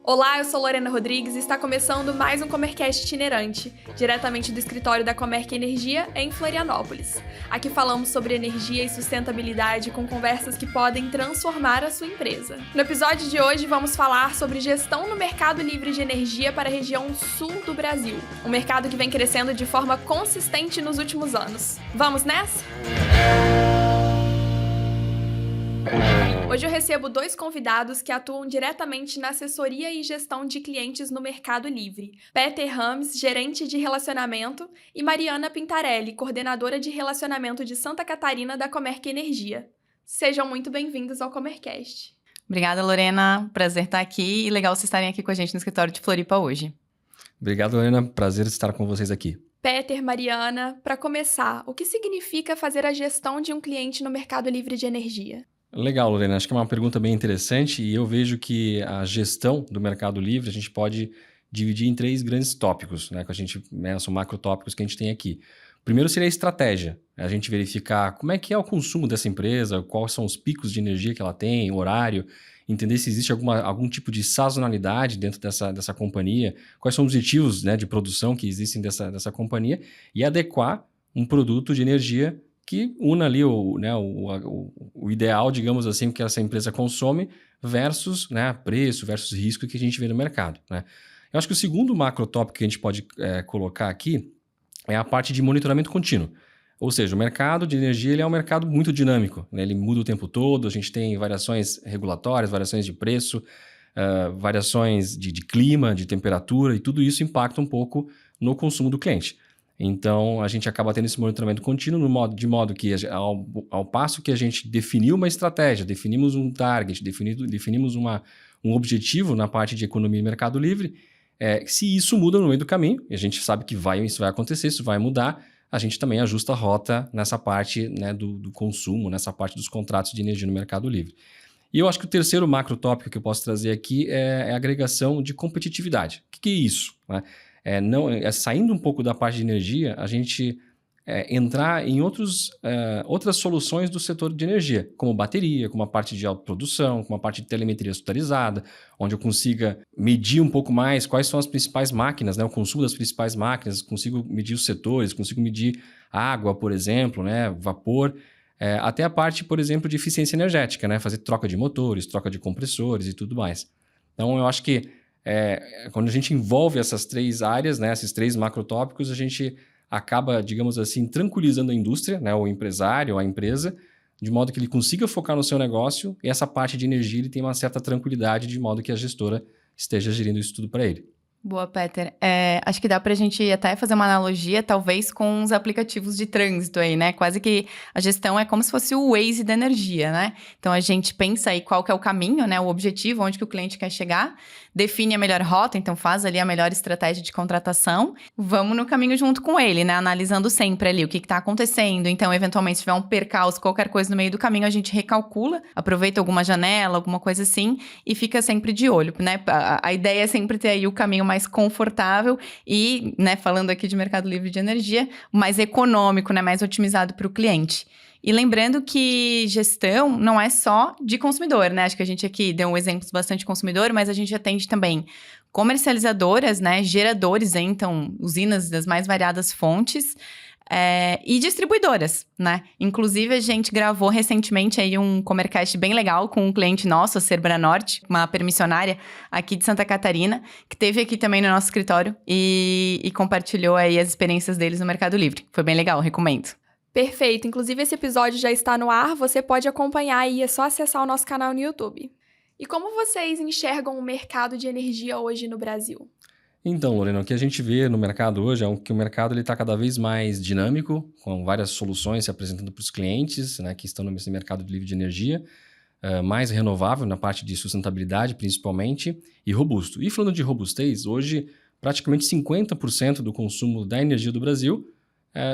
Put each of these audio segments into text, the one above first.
Olá, eu sou Lorena Rodrigues e está começando mais um Comercast itinerante, diretamente do escritório da Comerc Energia em Florianópolis. Aqui falamos sobre energia e sustentabilidade com conversas que podem transformar a sua empresa. No episódio de hoje vamos falar sobre gestão no mercado livre de energia para a região sul do Brasil, um mercado que vem crescendo de forma consistente nos últimos anos. Vamos nessa? Hoje eu recebo dois convidados que atuam diretamente na assessoria e gestão de clientes no Mercado Livre. Peter Rames, gerente de relacionamento, e Mariana Pintarelli, coordenadora de relacionamento de Santa Catarina da Comerc Energia. Sejam muito bem-vindos ao Comercast. Obrigada, Lorena. Prazer estar aqui e legal vocês estarem aqui com a gente no escritório de Floripa hoje. Obrigado, Lorena. Prazer estar com vocês aqui. Peter, Mariana, para começar, o que significa fazer a gestão de um cliente no Mercado Livre de energia? Legal, Lorena. Acho que é uma pergunta bem interessante e eu vejo que a gestão do Mercado Livre a gente pode dividir em três grandes tópicos, né? Que a gente, são macrotópicos que a gente tem aqui. O primeiro seria a estratégia, a gente verificar como é que é o consumo dessa empresa, quais são os picos de energia que ela tem, horário, entender se existe algum tipo de sazonalidade dentro dessa companhia, quais são os objetivos, né, de produção que existem dessa companhia e adequar um produto de energia que una ali o ideal, digamos assim, que essa empresa consome versus, né, preço, versus risco que a gente vê no mercado, né? Eu acho que o segundo macrotópico que a gente pode colocar aqui é a parte de monitoramento contínuo. Ou seja, o mercado de energia ele é um mercado muito dinâmico, né? Ele muda o tempo todo, a gente tem variações regulatórias, variações de preço, variações de clima, de temperatura, e tudo isso impacta um pouco no consumo do cliente. Então, a gente acaba tendo esse monitoramento contínuo de modo que, ao passo que a gente definiu uma estratégia, definimos um target, definimos um objetivo na parte de economia e mercado livre, se isso muda no meio do caminho, e a gente sabe que isso vai acontecer, isso vai mudar, a gente também ajusta a rota nessa parte, né, do consumo, nessa parte dos contratos de energia no mercado livre. E eu acho que o terceiro macrotópico que eu posso trazer aqui é a agregação de competitividade. O que é isso, né? Saindo um pouco da parte de energia, a gente entrar em outras soluções do setor de energia, como bateria, como a parte de autoprodução, como a parte de telemetria estruturizada, onde eu consiga medir um pouco mais quais são as principais máquinas, né, o consumo das principais máquinas, consigo medir os setores, consigo medir água, por exemplo, né, vapor, até a parte, por exemplo, de eficiência energética, né, fazer troca de motores, troca de compressores e tudo mais. Então, eu acho que quando a gente envolve essas três áreas, né, esses três macrotópicos, a gente acaba, digamos assim, tranquilizando a indústria, né, o empresário, a empresa, de modo que ele consiga focar no seu negócio e essa parte de energia ele tem uma certa tranquilidade, de modo que a gestora esteja gerindo isso tudo para ele. Boa, Peter. Acho que dá pra gente até fazer uma analogia, talvez, com os aplicativos de trânsito aí, né? Quase que a gestão é como se fosse o Waze da energia, né? Então, a gente pensa aí qual que é o caminho, né? O objetivo, onde que o cliente quer chegar, define a melhor rota, então faz ali a melhor estratégia de contratação. Vamos no caminho junto com ele, né? Analisando sempre ali o que tá acontecendo. Então, eventualmente, se tiver um percalço, qualquer coisa no meio do caminho, a gente recalcula, aproveita alguma janela, alguma coisa assim, e fica sempre de olho, né? A ideia é sempre ter aí o caminho mais confortável e, né, falando aqui de mercado livre de energia, mais econômico, né, mais otimizado para o cliente. E lembrando que gestão não é só de consumidor, né? Acho que a gente aqui deu um exemplo bastante consumidor, mas a gente atende também comercializadoras, né, geradores, então usinas das mais variadas fontes, e distribuidoras, né? Inclusive, a gente gravou recentemente aí um Comercast bem legal com um cliente nosso, a Serbranorte, uma permissionária aqui de Santa Catarina, que esteve aqui também no nosso escritório e compartilhou aí as experiências deles no Mercado Livre. Foi bem legal, recomendo. Perfeito, inclusive esse episódio já está no ar, você pode acompanhar aí, é só acessar o nosso canal no YouTube. E como vocês enxergam o mercado de energia hoje no Brasil? Então, Lorena, o que a gente vê no mercado hoje é que o mercado está cada vez mais dinâmico, com várias soluções se apresentando para os clientes, né, que estão nesse mercado livre de energia, mais renovável na parte de sustentabilidade, principalmente, e robusto. E falando de robustez, hoje praticamente 50% do consumo da energia do Brasil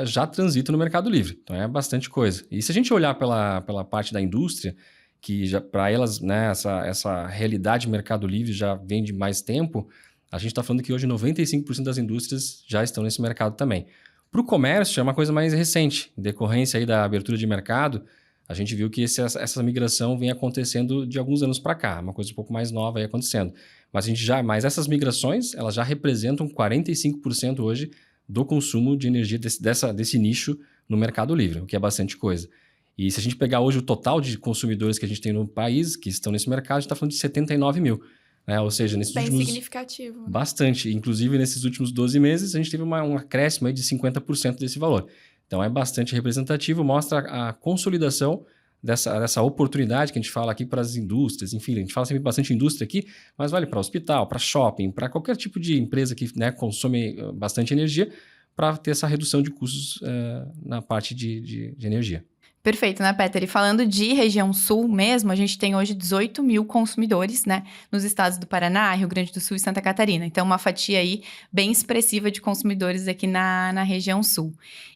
já transita no mercado livre. Então é bastante coisa. E se a gente olhar pela parte da indústria, que para elas, né, essa realidade de mercado livre já vem de mais tempo, a gente está falando que hoje 95% das indústrias já estão nesse mercado também. Para o comércio é uma coisa mais recente. Em decorrência aí da abertura de mercado, a gente viu que essa migração vem acontecendo de alguns anos para cá. Uma coisa um pouco mais nova aí acontecendo. Mas essas migrações, elas já representam 45% hoje do consumo de energia desse nicho no Mercado Livre, o que é bastante coisa. E se a gente pegar hoje o total de consumidores que a gente tem no país, que estão nesse mercado, a gente está falando de 79 mil. Né? Ou seja, nesses Bem últimos... significativo. Né? Bastante. Inclusive, nesses últimos 12 meses, a gente teve um acréscimo aí de 50% desse valor. Então, é bastante representativo, mostra a consolidação dessa oportunidade que a gente fala aqui para as indústrias. Enfim, a gente fala sempre bastante indústria aqui, mas vale para hospital, para shopping, para qualquer tipo de empresa que, né, consome bastante energia, para ter essa redução de custos na parte de energia. Perfeito, né, Peter? E falando de região sul mesmo, a gente tem hoje 18 mil consumidores, né, nos estados do Paraná, Rio Grande do Sul e Santa Catarina. Então, uma fatia aí bem expressiva de consumidores aqui na região sul.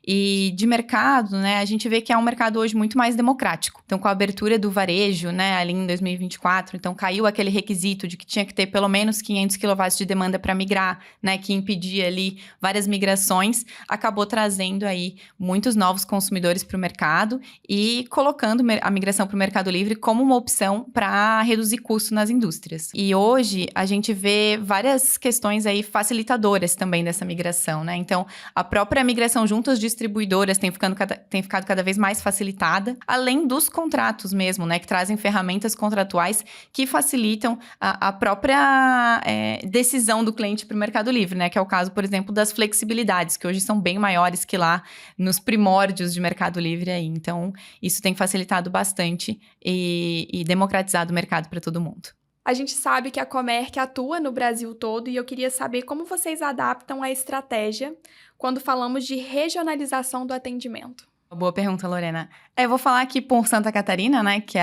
E de mercado, né, a gente vê que é um mercado hoje muito mais democrático. Então, com a abertura do varejo, né, ali em 2024, então caiu aquele requisito de que tinha que ter pelo menos 500 kW de demanda para migrar, né, que impedia ali várias migrações, acabou trazendo aí muitos novos consumidores para o mercado e colocando a migração para o Mercado Livre como uma opção para reduzir custo nas indústrias. E hoje a gente vê várias questões aí facilitadoras também dessa migração, né? Então, a própria migração junto às distribuidoras tem ficado cada vez mais facilitada, além dos contratos mesmo, né? Que trazem ferramentas contratuais que facilitam a própria decisão do cliente para o Mercado Livre, né? Que é o caso, por exemplo, das flexibilidades, que hoje são bem maiores que lá nos primórdios de Mercado Livre aí. Então, isso tem facilitado bastante e democratizado o mercado para todo mundo. A gente sabe que a Comerc atua no Brasil todo e eu queria saber como vocês adaptam a estratégia quando falamos de regionalização do atendimento. Boa pergunta, Lorena. Eu vou falar aqui por Santa Catarina, né, que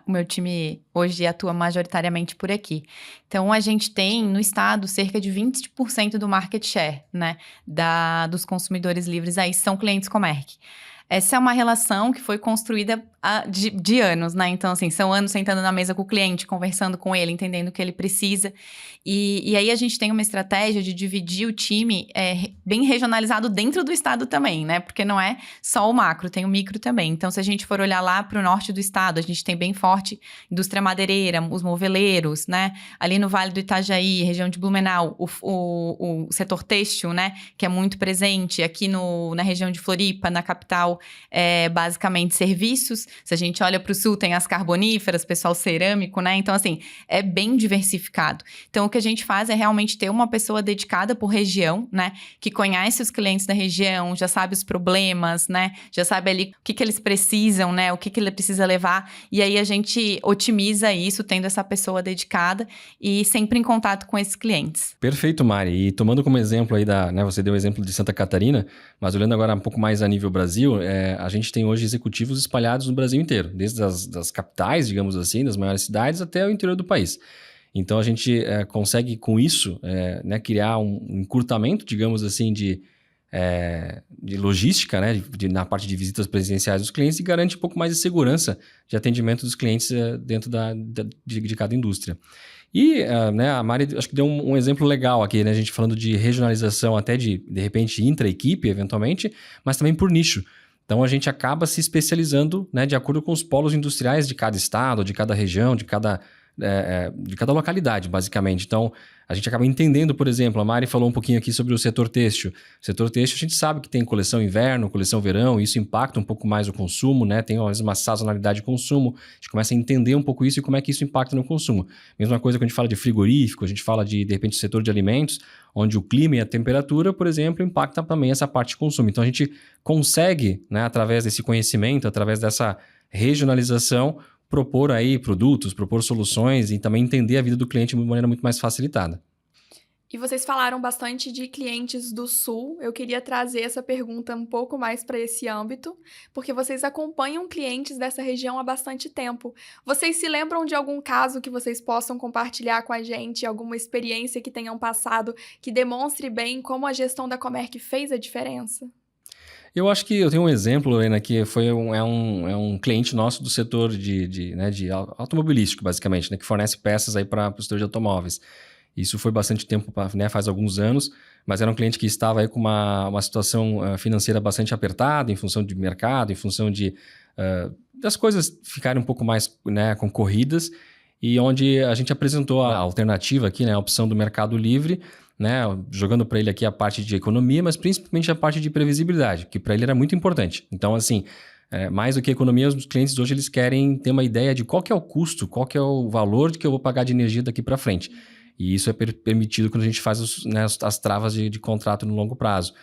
o meu time hoje atua majoritariamente por aqui. Então, a gente tem no estado cerca de 20% do market share, né, dos consumidores livres aí são clientes Comerc. Essa é uma relação que foi construída de anos, né? Então, assim, são anos sentando na mesa com o cliente, conversando com ele, entendendo o que ele precisa. E aí a gente tem uma estratégia de dividir o time bem regionalizado dentro do estado também, né? Porque não é só o macro, tem o micro também. Então, se a gente for olhar lá para o norte do estado, a gente tem bem forte indústria madeireira, os moveleiros, né? Ali no Vale do Itajaí, região de Blumenau, o setor têxtil, né? Que é muito presente. Aqui na região de Floripa, na capital, basicamente serviços. Se a gente olha para o sul, tem as carboníferas, pessoal cerâmico, né? Então, assim, é bem diversificado. Então, o que a gente faz é realmente ter uma pessoa dedicada por região, né? Que conhece os clientes da região, já sabe os problemas, né? Já sabe ali o que eles precisam, né? O que ele precisa levar. E aí, a gente otimiza isso, tendo essa pessoa dedicada e sempre em contato com esses clientes. Perfeito, Mari. E tomando como exemplo aí né, você deu o exemplo de Santa Catarina, mas olhando agora um pouco mais a nível Brasil, a gente tem hoje executivos espalhados no Brasil inteiro, desde das capitais, digamos assim, das maiores cidades, até o interior do país. Então, a gente consegue, com isso, né, criar um encurtamento, digamos assim, de logística, né, na parte de visitas presenciais dos clientes e garante um pouco mais de segurança de atendimento dos clientes dentro de cada indústria. E né, a Mari acho que deu um exemplo legal aqui, né, a gente falando de regionalização até de repente, intra-equipe, eventualmente, mas também por nicho. Então, a gente acaba se especializando, né, de acordo com os polos industriais de cada estado, de cada região, de cada localidade, basicamente. Então, a gente acaba entendendo, por exemplo, a Mari falou um pouquinho aqui sobre o setor têxtil. O setor têxtil, a gente sabe que tem coleção inverno, coleção verão, e isso impacta um pouco mais o consumo, né? Tem, às vezes, uma sazonalidade de consumo. A gente começa a entender um pouco isso e como é que isso impacta no consumo. Mesma coisa quando a gente fala de frigorífico, a gente fala de repente, setor de alimentos, onde o clima e a temperatura, por exemplo, impacta também essa parte de consumo. Então, a gente consegue, né, através desse conhecimento, através dessa regionalização, propor aí produtos, propor soluções e também entender a vida do cliente de uma maneira muito mais facilitada. E vocês falaram bastante de clientes do Sul. Eu queria trazer essa pergunta um pouco mais para esse âmbito, porque vocês acompanham clientes dessa região há bastante tempo. Vocês se lembram de algum caso que vocês possam compartilhar com a gente, alguma experiência que tenham passado que demonstre bem como a gestão da Comerc fez a diferença? Eu acho que eu tenho um exemplo, Lorena, que foi um cliente nosso do setor de automobilístico, basicamente, né, que fornece peças aí para o setor de automóveis. Isso foi bastante tempo, né, faz alguns anos, mas era um cliente que estava aí com uma situação financeira bastante apertada, em função de mercado, em função das coisas ficarem um pouco mais, né, concorridas. e onde a gente apresentou a alternativa aqui, né, a opção do Mercado Livre, né, jogando para ele aqui a parte de economia, mas principalmente a parte de previsibilidade, que para ele era muito importante. Então, assim, mais do que economia, os clientes hoje eles querem ter uma ideia de qual que é o custo, qual que é o valor que eu vou pagar de energia daqui para frente. E isso é permitido quando a gente faz as travas de contrato no longo prazo.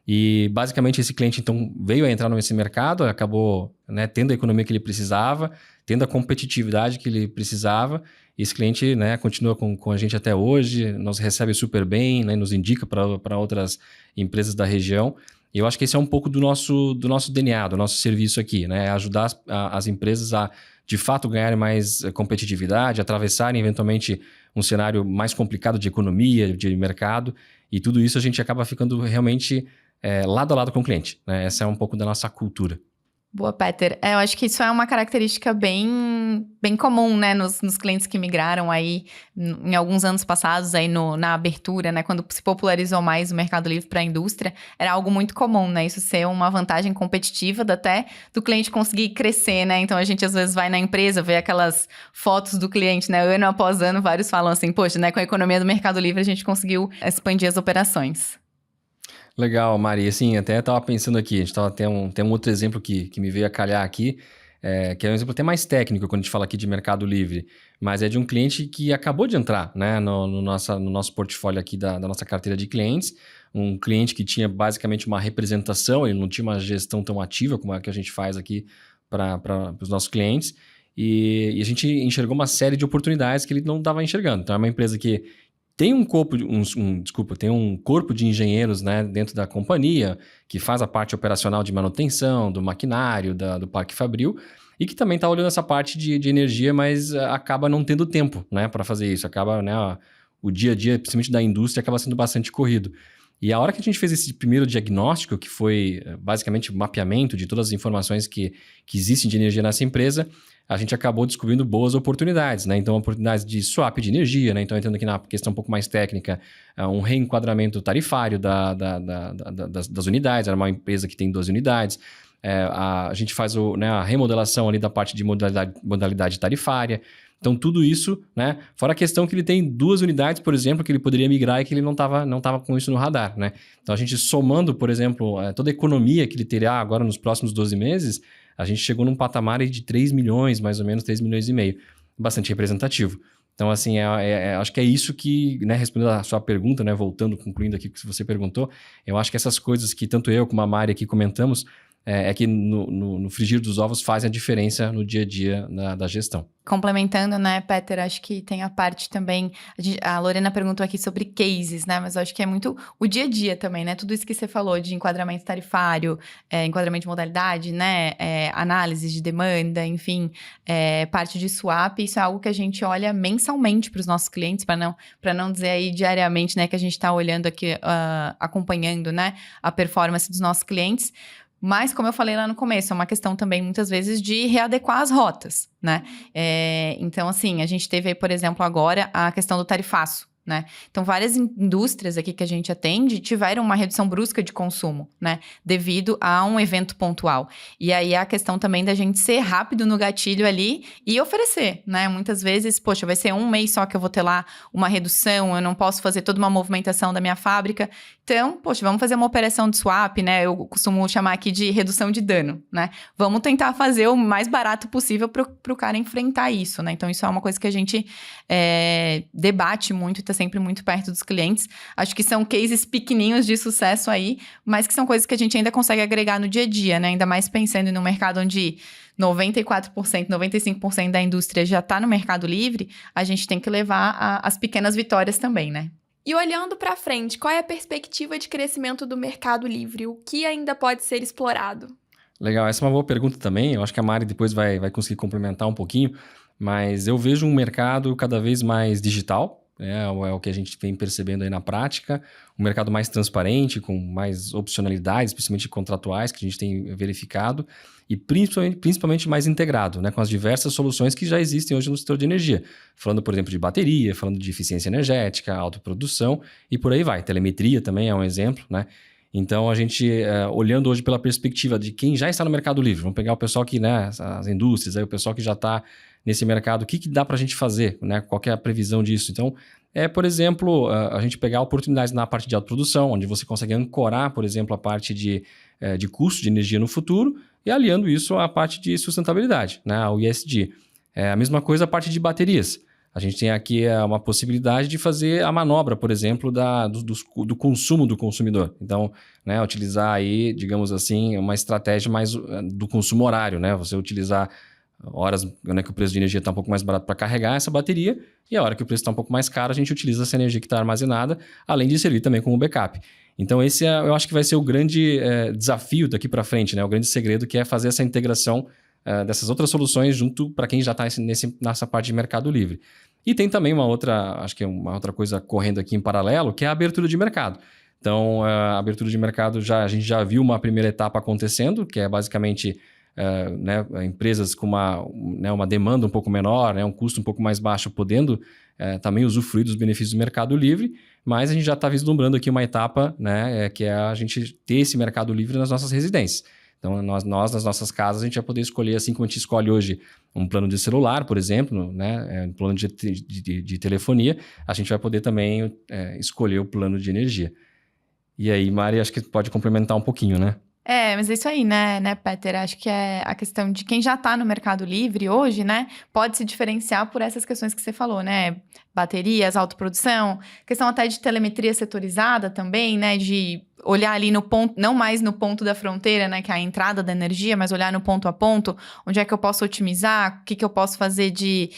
E basicamente esse cliente então veio a entrar nesse mercado, acabou, né, tendo a economia que ele precisava, tendo a competitividade que ele precisava. E esse cliente, né, continua com a gente até hoje, nos recebe super bem, né, nos indica para outras empresas da região. E eu acho que esse é um pouco do nosso DNA, do nosso serviço aqui, né? Ajudar as empresas a, de fato, ganharem mais competitividade, atravessarem, eventualmente, um cenário mais complicado de economia, de mercado. E tudo isso a gente acaba ficando realmente lado a lado com o cliente, né? Essa é um pouco da nossa cultura. Boa, Peter. Eu acho que isso é uma característica bem comum, né, nos clientes que migraram aí em alguns anos passados, aí na abertura, né, quando se popularizou mais o Mercado Livre para a indústria, era algo muito comum, né, isso ser uma vantagem competitiva até do cliente conseguir crescer, né, então a gente às vezes vai na empresa, vê aquelas fotos do cliente, né, ano após ano, vários falam assim, poxa, né, com a economia do Mercado Livre a gente conseguiu expandir as operações. Legal, Mari. Assim, até estava pensando aqui, a gente tem um outro exemplo que me veio a calhar aqui, que é um exemplo até mais técnico quando a gente fala aqui de Mercado Livre, mas é de um cliente que acabou de entrar, né, no nosso portfólio aqui da nossa carteira de clientes, um cliente que tinha basicamente uma representação, ele não tinha uma gestão tão ativa como a que a gente faz aqui para os nossos clientes, e a gente enxergou uma série de oportunidades que ele não estava enxergando. Então, é uma empresa que tem um corpo de engenheiros, né, dentro da companhia, que faz a parte operacional de manutenção, do maquinário, do Parque Fabril, e que também está olhando essa parte de energia, mas acaba não tendo tempo, né, para fazer isso. Acaba, né, o dia a dia, principalmente da indústria, acaba sendo bastante corrido. E a hora que a gente fez esse primeiro diagnóstico, que foi basicamente o mapeamento de todas as informações que existem de energia nessa empresa, a gente acabou descobrindo boas oportunidades, né? Então, oportunidades de swap de energia, né? Então, entrando aqui na questão um pouco mais técnica, um reenquadramento tarifário das unidades, era uma empresa que tem 12 unidades, a gente faz a remodelação ali da parte de modalidade tarifária. Então, tudo isso, né? Fora a questão que ele tem 2 unidades, por exemplo, que ele poderia migrar e que ele não tava com isso no radar, né? Então, a gente somando, por exemplo, toda a economia que ele terá agora nos próximos 12 meses, a gente chegou num patamar de 3 milhões, mais ou menos 3 milhões e meio. Bastante representativo. Então, assim, acho que é isso que, né, respondendo a sua pergunta, né, concluindo aqui o que você perguntou, eu acho que essas coisas que tanto eu como a Mari aqui comentamos, que no frigir dos ovos fazem a diferença no dia a dia da gestão. Complementando, né, Peter, acho que tem a parte também, a Lorena perguntou aqui sobre cases, né, mas eu acho que é muito o dia a dia também, né, tudo isso que você falou de enquadramento tarifário, enquadramento de modalidade, né, análise de demanda, enfim, parte de swap, isso é algo que a gente olha mensalmente para os nossos clientes, para não dizer aí diariamente, né, que a gente está olhando aqui, acompanhando, né, a performance dos nossos clientes. Mas, como eu falei lá no começo, é uma questão também, muitas vezes, de readequar as rotas, né? Então, assim, a gente teve aí, por exemplo, agora a questão do tarifaço, né? Então, várias indústrias aqui que a gente atende tiveram uma redução brusca de consumo, né? Devido a um evento pontual. E aí, a questão também da gente ser rápido no gatilho ali e oferecer, né? Muitas vezes, poxa, vai ser um mês só que eu vou ter lá uma redução, eu não posso fazer toda uma movimentação da minha fábrica. Então, poxa, vamos fazer uma operação de swap, né? Eu costumo chamar aqui de redução de dano, né? Vamos tentar fazer o mais barato possível para o cara enfrentar isso, né? Então, isso é uma coisa que a gente debate muito e está sempre muito perto dos clientes. Acho que são cases pequenininhos de sucesso aí, mas que são coisas que a gente ainda consegue agregar no dia a dia, né? Ainda mais pensando em um mercado onde 94%, 95% da indústria já está no Mercado Livre, a gente tem que levar as pequenas vitórias também, né? E olhando para frente, qual é a perspectiva de crescimento do Mercado Livre? O que ainda pode ser explorado? Legal, essa é uma boa pergunta também. Eu acho que a Mari depois vai conseguir complementar um pouquinho, mas eu vejo um mercado cada vez mais digital, é o que a gente vem percebendo aí na prática, um mercado mais transparente, com mais opcionalidades, principalmente contratuais, que a gente tem verificado, e principalmente mais integrado, né, com as diversas soluções que já existem hoje no setor de energia. Falando, por exemplo, de bateria, falando de eficiência energética, autoprodução, e por aí vai. Telemetria também é um exemplo, né? Então, a gente, olhando hoje pela perspectiva de quem já está no Mercado Livre, vamos pegar o pessoal que, né, as indústrias, aí o pessoal que já está nesse mercado, o que dá para a gente fazer, né? Qual que é a previsão disso? Então, por exemplo, a gente pegar oportunidades na parte de autoprodução, onde você consegue ancorar, por exemplo, a parte de custo de energia no futuro e aliando isso à parte de sustentabilidade, né? Ao ESG. A mesma coisa a parte de baterias. A gente tem aqui uma possibilidade de fazer a manobra, por exemplo, do consumo do consumidor. Então, né, utilizar aí, digamos assim, uma estratégia mais do consumo horário, né? Você utilizar horas, né, que o preço de energia está um pouco mais barato para carregar essa bateria e a hora que o preço está um pouco mais caro, a gente utiliza essa energia que está armazenada, além de servir também como backup. Então, esse eu acho que vai ser o grande desafio daqui para frente, né? O grande segredo que é fazer essa integração dessas outras soluções junto para quem já está nessa parte de mercado livre. E tem também uma outra coisa correndo aqui em paralelo, que é a abertura de mercado. Então, a abertura de mercado, a gente já viu uma primeira etapa acontecendo, que é basicamente empresas com uma demanda um pouco menor, né, um custo um pouco mais baixo, podendo também usufruir dos benefícios do mercado livre, mas a gente já está vislumbrando aqui uma etapa, né, que é a gente ter esse mercado livre nas nossas residências. Então, nós nas nossas casas, a gente vai poder escolher, assim como a gente escolhe hoje um plano de celular, por exemplo, né? Um plano de telefonia, a gente vai poder também escolher o plano de energia. E aí, Mari, acho que pode complementar um pouquinho, né? Mas é isso aí, né, Peter? Acho que é a questão de quem já está no Mercado Livre hoje, né? Pode se diferenciar por essas questões que você falou, né? Baterias, autoprodução, questão até de telemetria setorizada também, né? De olhar ali no ponto, não mais no ponto da fronteira, né? Que é a entrada da energia, mas olhar no ponto a ponto, onde é que eu posso otimizar, o que eu posso fazer de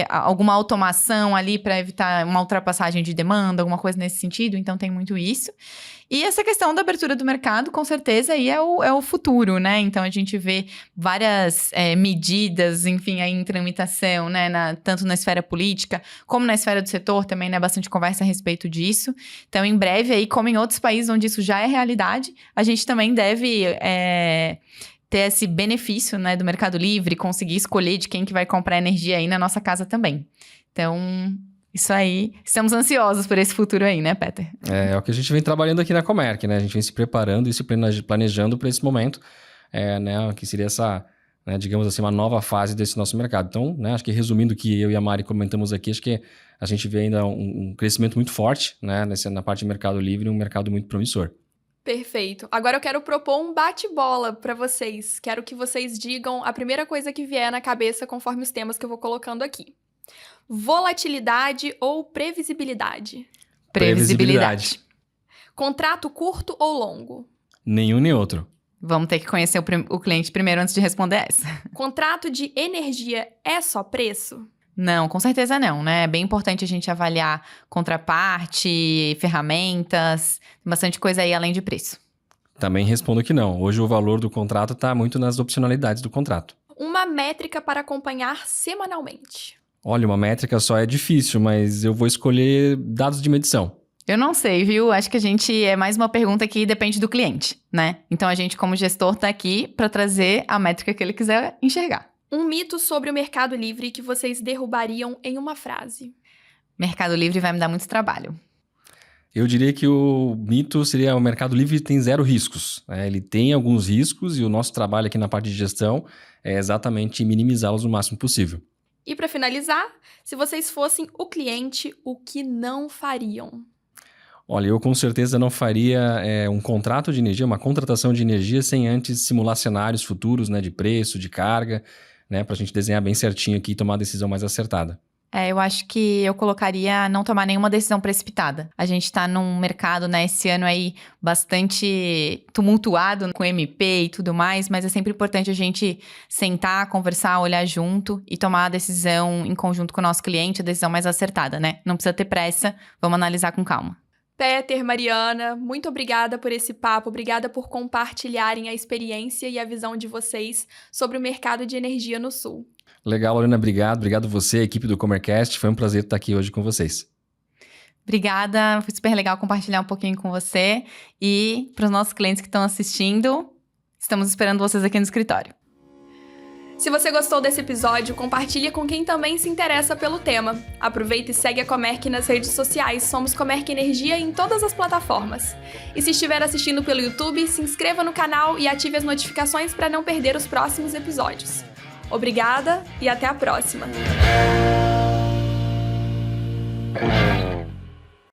alguma automação ali para evitar uma ultrapassagem de demanda, alguma coisa nesse sentido. Então, tem muito isso. E essa questão da abertura do mercado, com certeza, aí é o futuro, né? Então, a gente vê várias medidas, enfim, aí em tramitação, né? Tanto na esfera política, como na esfera do setor também, né? Bastante conversa a respeito disso. Então, em breve, aí, como em outros países onde isso já é realidade, a gente também deve ter esse benefício, né? Do Mercado Livre, conseguir escolher de quem que vai comprar energia aí na nossa casa também. Então, isso aí, estamos ansiosos por esse futuro aí, né, Peter? É o que a gente vem trabalhando aqui na Comerc, né? A gente vem se preparando e se planejando para esse momento, né? Que seria essa, né, digamos assim, uma nova fase desse nosso mercado. Então, né, acho que resumindo o que eu e a Mari comentamos aqui, acho que a gente vê ainda um crescimento muito forte, né? Na parte de mercado livre, um mercado muito promissor. Perfeito. Agora eu quero propor um bate-bola para vocês. Quero que vocês digam a primeira coisa que vier na cabeça conforme os temas que eu vou colocando aqui. Volatilidade ou previsibilidade? Previsibilidade. Contrato curto ou longo? Nenhum nem outro. Vamos ter que conhecer o cliente primeiro antes de responder essa. Contrato de energia é só preço? Não, com certeza não, né? É bem importante a gente avaliar contraparte, ferramentas, bastante coisa aí além de preço. Também respondo que não. Hoje o valor do contrato está muito nas opcionalidades do contrato. Uma métrica para acompanhar semanalmente? Olha, uma métrica só é difícil, mas eu vou escolher dados de medição. Eu não sei, viu? Acho que é mais uma pergunta que depende do cliente, né? Então, a gente, como gestor, tá aqui para trazer a métrica que ele quiser enxergar. Um mito sobre o Mercado Livre que vocês derrubariam em uma frase? Mercado Livre vai me dar muito trabalho. Eu diria que o mito seria o Mercado Livre tem 0 riscos. Ele tem alguns riscos e o nosso trabalho aqui na parte de gestão é exatamente minimizá-los o máximo possível. E para finalizar, se vocês fossem o cliente, o que não fariam? Olha, eu com certeza não faria um contrato de energia, uma contratação de energia sem antes simular cenários futuros, né, de preço, de carga, né, para a gente desenhar bem certinho aqui e tomar a decisão mais acertada. Eu acho que eu colocaria não tomar nenhuma decisão precipitada. A gente tá num mercado, né, esse ano aí bastante tumultuado com MP e tudo mais, mas é sempre importante a gente sentar, conversar, olhar junto e tomar a decisão em conjunto com o nosso cliente, a decisão mais acertada, né? Não precisa ter pressa, vamos analisar com calma. Peter, Mariana, muito obrigada por esse papo, obrigada por compartilharem a experiência e a visão de vocês sobre o mercado de energia no Sul. Legal, Lorena, obrigado você, a equipe do Comercast, foi um prazer estar aqui hoje com vocês. Obrigada, foi super legal compartilhar um pouquinho com você e para os nossos clientes que estão assistindo, estamos esperando vocês aqui no escritório. Se você gostou desse episódio, compartilhe com quem também se interessa pelo tema. Aproveita e segue a Comerc nas redes sociais, somos Comerc Energia em todas as plataformas. E se estiver assistindo pelo YouTube, se inscreva no canal e ative as notificações para não perder os próximos episódios. Obrigada e até a próxima!